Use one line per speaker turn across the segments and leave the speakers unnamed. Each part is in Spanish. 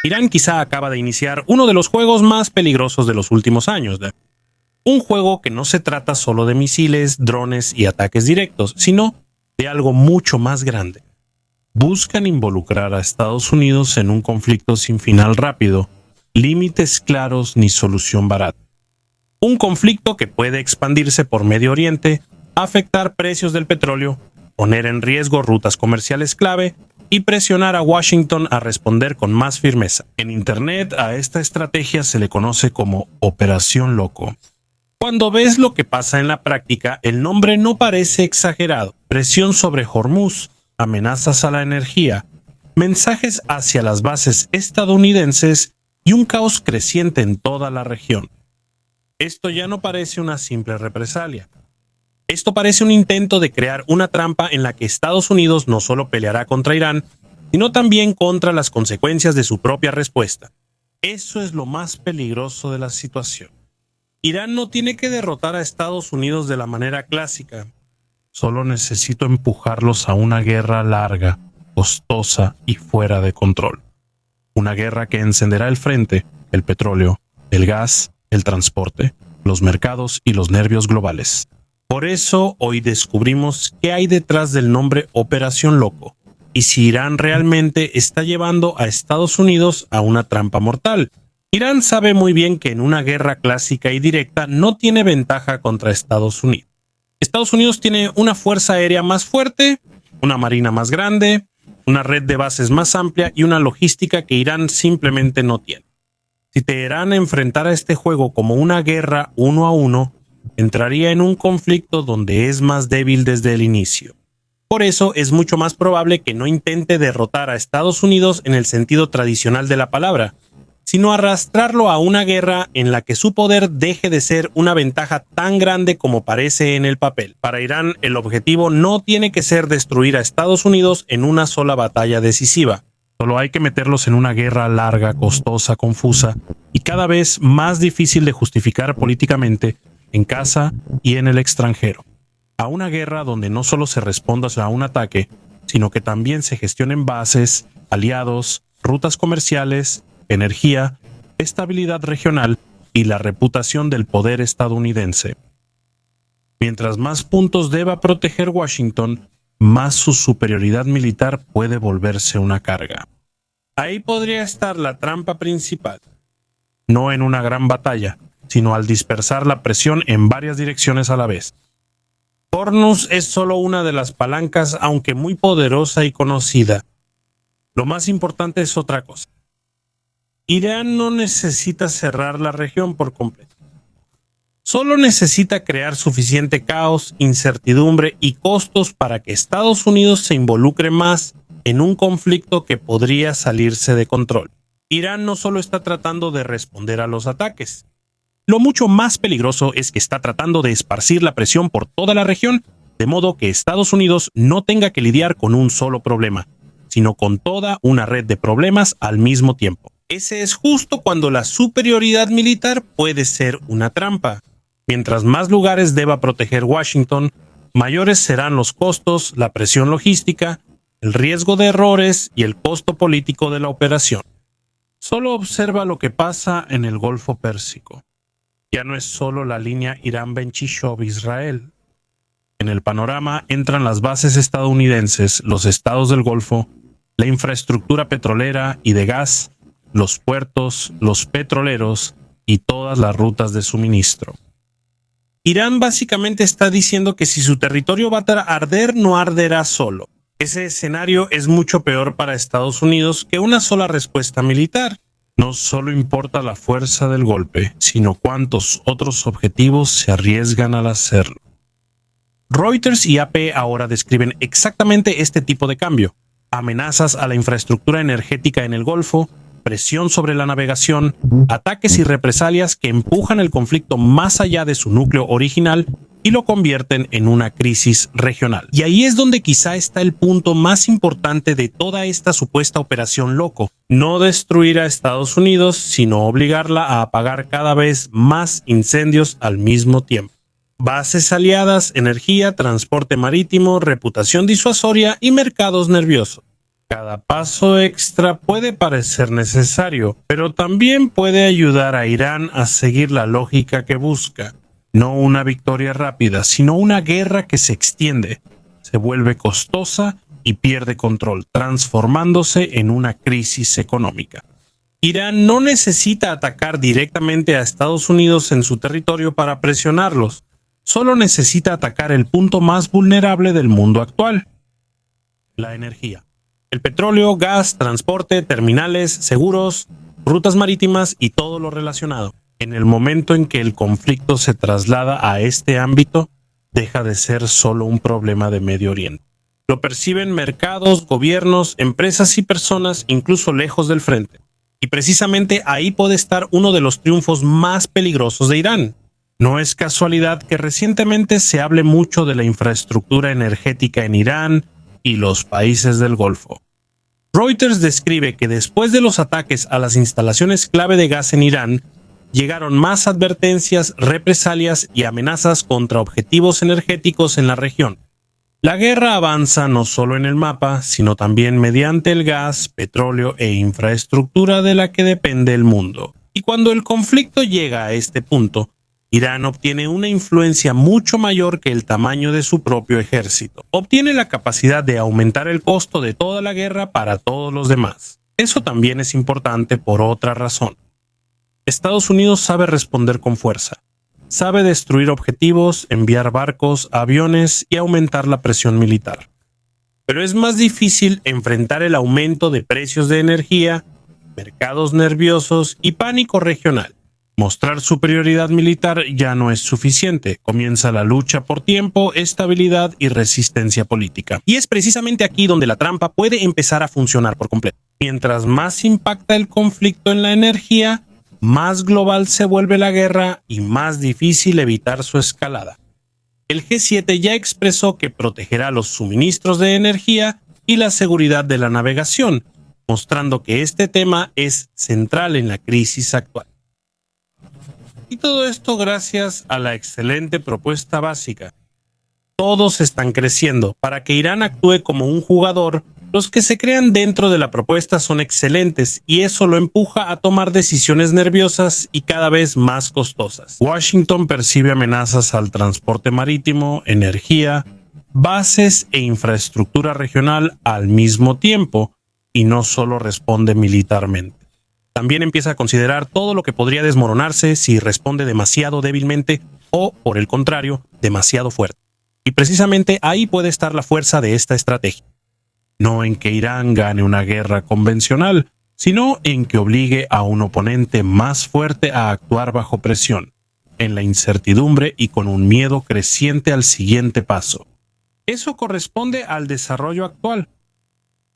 Irán quizá acaba de iniciar uno de los juegos más peligrosos de los últimos años. Un juego que no se trata solo de misiles, drones y ataques directos, sino de algo mucho más grande. Buscan involucrar a Estados Unidos en un conflicto sin final rápido, límites claros ni solución barata. Un conflicto que puede expandirse por Medio Oriente, afectar precios del petróleo, poner en riesgo rutas comerciales clave y presionar a Washington a responder con más firmeza. En Internet a esta estrategia se le conoce como Operación Loco. Cuando ves lo que pasa en la práctica, el nombre no parece exagerado. Presión sobre Hormuz, amenazas a la energía, mensajes hacia las bases estadounidenses y un caos creciente en toda la región. Esto ya no parece una simple represalia. Esto parece un intento de crear una trampa en la que Estados Unidos no solo peleará contra Irán, sino también contra las consecuencias de su propia respuesta. Eso es lo más peligroso de la situación. Irán no tiene que derrotar a Estados Unidos de la manera clásica. Solo necesito empujarlos a una guerra larga, costosa y fuera de control. Una guerra que encenderá el frente, el petróleo, el gas, el transporte, los mercados y los nervios globales. Por eso hoy descubrimos qué hay detrás del nombre Operación Loco y si Irán realmente está llevando a Estados Unidos a una trampa mortal. Irán sabe muy bien que en una guerra clásica y directa no tiene ventaja contra Estados Unidos. Estados Unidos tiene una fuerza aérea más fuerte, una marina más grande, una red de bases más amplia y una logística que Irán simplemente no tiene. Si Teherán enfrentara este juego como una guerra 1 a 1, entraría en un conflicto donde es más débil desde el inicio. Por eso es mucho más probable que no intente derrotar a Estados Unidos en el sentido tradicional de la palabra, sino arrastrarlo a una guerra en la que su poder deje de ser una ventaja tan grande como parece en el papel. Para Irán, el objetivo no tiene que ser destruir a Estados Unidos en una sola batalla decisiva. Solo hay que meterlos en una guerra larga, costosa, confusa y cada vez más difícil de justificar políticamente en casa y en el extranjero. A una guerra donde no solo se responda a un ataque, sino que también se gestionen bases, aliados, rutas comerciales, energía, estabilidad regional y la reputación del poder estadounidense. Mientras más puntos deba proteger Washington, más su superioridad militar puede volverse una carga. Ahí podría estar la trampa principal. No en una gran batalla, sino al dispersar la presión en varias direcciones a la vez. Hormuz es solo una de las palancas, aunque muy poderosa y conocida. Lo más importante es otra cosa. Irán no necesita cerrar la región por completo. Solo necesita crear suficiente caos, incertidumbre y costos para que Estados Unidos se involucre más en un conflicto que podría salirse de control. Irán no solo está tratando de responder a los ataques. Lo mucho más peligroso es que está tratando de esparcir la presión por toda la región, de modo que Estados Unidos no tenga que lidiar con un solo problema, sino con toda una red de problemas al mismo tiempo. Ese es justo cuando la superioridad militar puede ser una trampa. Mientras más lugares deba proteger Washington, mayores serán los costos, la presión logística, el riesgo de errores y el costo político de la operación. Solo observa lo que pasa en el Golfo Pérsico. Ya no es solo la línea Irán-Ben-Chishov-Israel. En el panorama entran las bases estadounidenses, los estados del Golfo, la infraestructura petrolera y de gas, los puertos, los petroleros y todas las rutas de suministro. Irán básicamente está diciendo que si su territorio va a arder, no arderá solo. Ese escenario es mucho peor para Estados Unidos que una sola respuesta militar. No solo importa la fuerza del golpe, sino cuántos otros objetivos se arriesgan al hacerlo. Reuters y AP ahora describen exactamente este tipo de cambio. Amenazas a la infraestructura energética en el Golfo, presión sobre la navegación, ataques y represalias que empujan el conflicto más allá de su núcleo original y lo convierten en una crisis regional. Y ahí es donde quizá está el punto más importante de toda esta supuesta operación loco. No destruir a Estados Unidos, sino obligarla a apagar cada vez más incendios al mismo tiempo. Bases aliadas, energía, transporte marítimo, reputación disuasoria y mercados nerviosos. Cada paso extra puede parecer necesario, pero también puede ayudar a Irán a seguir la lógica que busca. No una victoria rápida, sino una guerra que se extiende, se vuelve costosa y pierde control, transformándose en una crisis económica. Irán no necesita atacar directamente a Estados Unidos en su territorio para presionarlos, solo necesita atacar el punto más vulnerable del mundo actual: la energía. El petróleo, gas, transporte, terminales, seguros, rutas marítimas y todo lo relacionado. En el momento en que el conflicto se traslada a este ámbito, deja de ser solo un problema de Medio Oriente. Lo perciben mercados, gobiernos, empresas y personas incluso lejos del frente. Y precisamente ahí puede estar uno de los triunfos más peligrosos de Irán. No es casualidad que recientemente se hable mucho de la infraestructura energética en Irán y los países del Golfo. Reuters describe que después de los ataques a las instalaciones clave de gas en Irán, llegaron más advertencias, represalias y amenazas contra objetivos energéticos en la región. La guerra avanza no solo en el mapa, sino también mediante el gas, petróleo e infraestructura de la que depende el mundo. Y cuando el conflicto llega a este punto, Irán obtiene una influencia mucho mayor que el tamaño de su propio ejército. Obtiene la capacidad de aumentar el costo de toda la guerra para todos los demás. Eso también es importante por otra razón. Estados Unidos sabe responder con fuerza. Sabe destruir objetivos, enviar barcos, aviones y aumentar la presión militar. Pero es más difícil enfrentar el aumento de precios de energía, mercados nerviosos y pánico regional. Mostrar superioridad militar ya no es suficiente. Comienza la lucha por tiempo, estabilidad y resistencia política. Y es precisamente aquí donde la trampa puede empezar a funcionar por completo. Mientras más impacta el conflicto en la energía, más global se vuelve la guerra y más difícil evitar su escalada. El G7 ya expresó que protegerá los suministros de energía y la seguridad de la navegación, mostrando que este tema es central en la crisis actual. Y todo esto gracias a la excelente propuesta básica. Todos están creciendo. Para que Irán actúe como un jugador, los que se crean dentro de la propuesta son excelentes y eso lo empuja a tomar decisiones nerviosas y cada vez más costosas. Washington percibe amenazas al transporte marítimo, energía, bases e infraestructura regional al mismo tiempo y no solo responde militarmente. También empieza a considerar todo lo que podría desmoronarse si responde demasiado débilmente o, por el contrario, demasiado fuerte. Y precisamente ahí puede estar la fuerza de esta estrategia. No en que Irán gane una guerra convencional, sino en que obligue a un oponente más fuerte a actuar bajo presión, en la incertidumbre y con un miedo creciente al siguiente paso. Eso corresponde al desarrollo actual.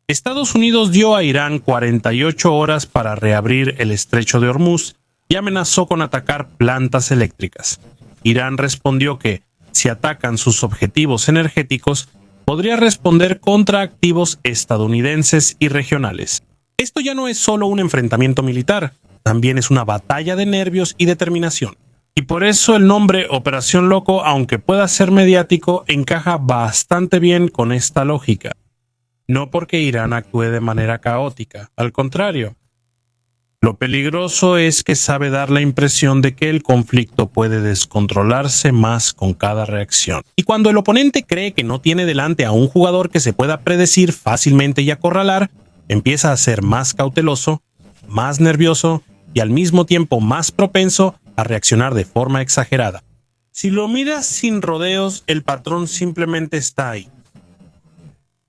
Estados Unidos dio a Irán 48 horas para reabrir el estrecho de Hormuz y amenazó con atacar plantas eléctricas. Irán respondió que, si atacan sus objetivos energéticos, podría responder contra activos estadounidenses y regionales. Esto ya no es solo un enfrentamiento militar, también es una batalla de nervios y determinación. Y por eso el nombre Operación Loco, aunque pueda ser mediático, encaja bastante bien con esta lógica. No porque Irán actúe de manera caótica, al contrario. Lo peligroso es que sabe dar la impresión de que el conflicto puede descontrolarse más con cada reacción. Y cuando el oponente cree que no tiene delante a un jugador que se pueda predecir fácilmente y acorralar, empieza a ser más cauteloso, más nervioso y al mismo tiempo más propenso a reaccionar de forma exagerada. Si lo miras sin rodeos, el patrón simplemente está ahí.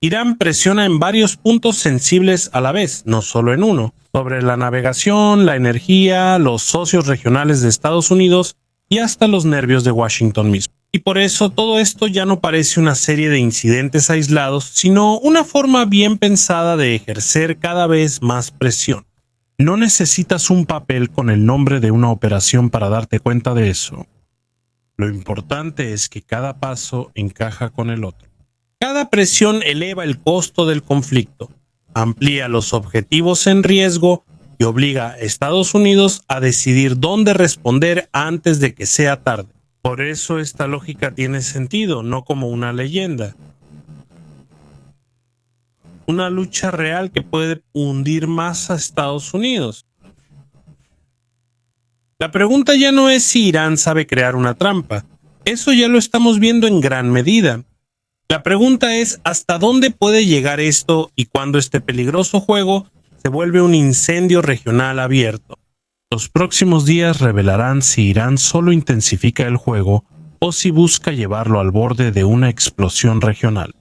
Irán presiona en varios puntos sensibles a la vez, no solo en uno, sobre la navegación, la energía, los socios regionales de Estados Unidos y hasta los nervios de Washington mismo. Y por eso todo esto ya no parece una serie de incidentes aislados, sino una forma bien pensada de ejercer cada vez más presión. No necesitas un papel con el nombre de una operación para darte cuenta de eso. Lo importante es que cada paso encaja con el otro. Cada presión eleva el costo del conflicto, amplía los objetivos en riesgo y obliga a Estados Unidos a decidir dónde responder antes de que sea tarde. Por eso esta lógica tiene sentido, no como una leyenda. una lucha real que puede hundir más a Estados Unidos. La pregunta ya no es si Irán sabe crear una trampa. Eso ya lo estamos viendo en gran medida. La pregunta es hasta dónde puede llegar esto y cuándo este peligroso juego se vuelve un incendio regional abierto. Los próximos días revelarán si Irán solo intensifica el juego o si busca llevarlo al borde de una explosión regional.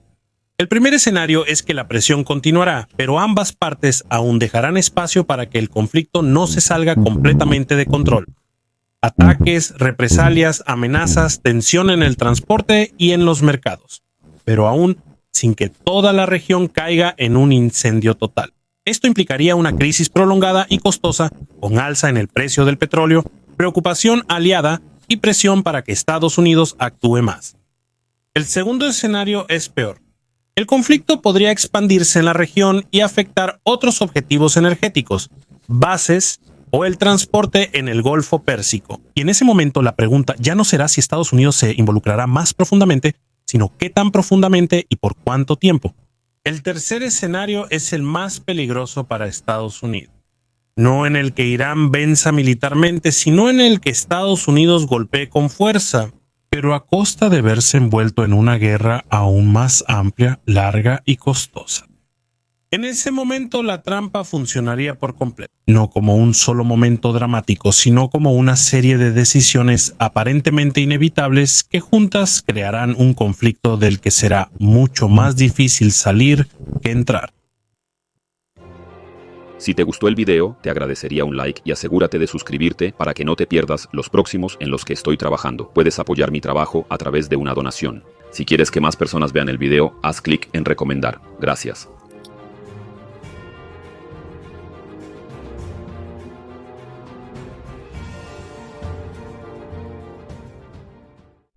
El primer escenario es que la presión continuará, pero ambas partes aún dejarán espacio para que el conflicto no se salga completamente de control. Ataques, represalias, amenazas, tensión en el transporte y en los mercados, pero aún sin que toda la región caiga en un incendio total. Esto implicaría una crisis prolongada y costosa, con alza en el precio del petróleo, preocupación aliada y presión para que Estados Unidos actúe más. El segundo escenario es peor. El conflicto podría expandirse en la región y afectar otros objetivos energéticos, bases o el transporte en el Golfo Pérsico. Y en ese momento la pregunta ya no será si Estados Unidos se involucrará más profundamente, sino qué tan profundamente y por cuánto tiempo. El tercer escenario es el más peligroso para Estados Unidos. No en el que Irán venza militarmente, sino en el que Estados Unidos golpee con fuerza, pero a costa de verse envuelto en una guerra aún más amplia, larga y costosa. En ese momento la trampa funcionaría por completo, no como un solo momento dramático, sino como una serie de decisiones aparentemente inevitables que juntas crearán un conflicto del que será mucho más difícil salir que entrar.
Si te gustó el video, te agradecería un like y asegúrate de suscribirte para que no te pierdas los próximos en los que estoy trabajando. Puedes apoyar mi trabajo a través de una donación. Si quieres que más personas vean el video, haz clic en recomendar. Gracias.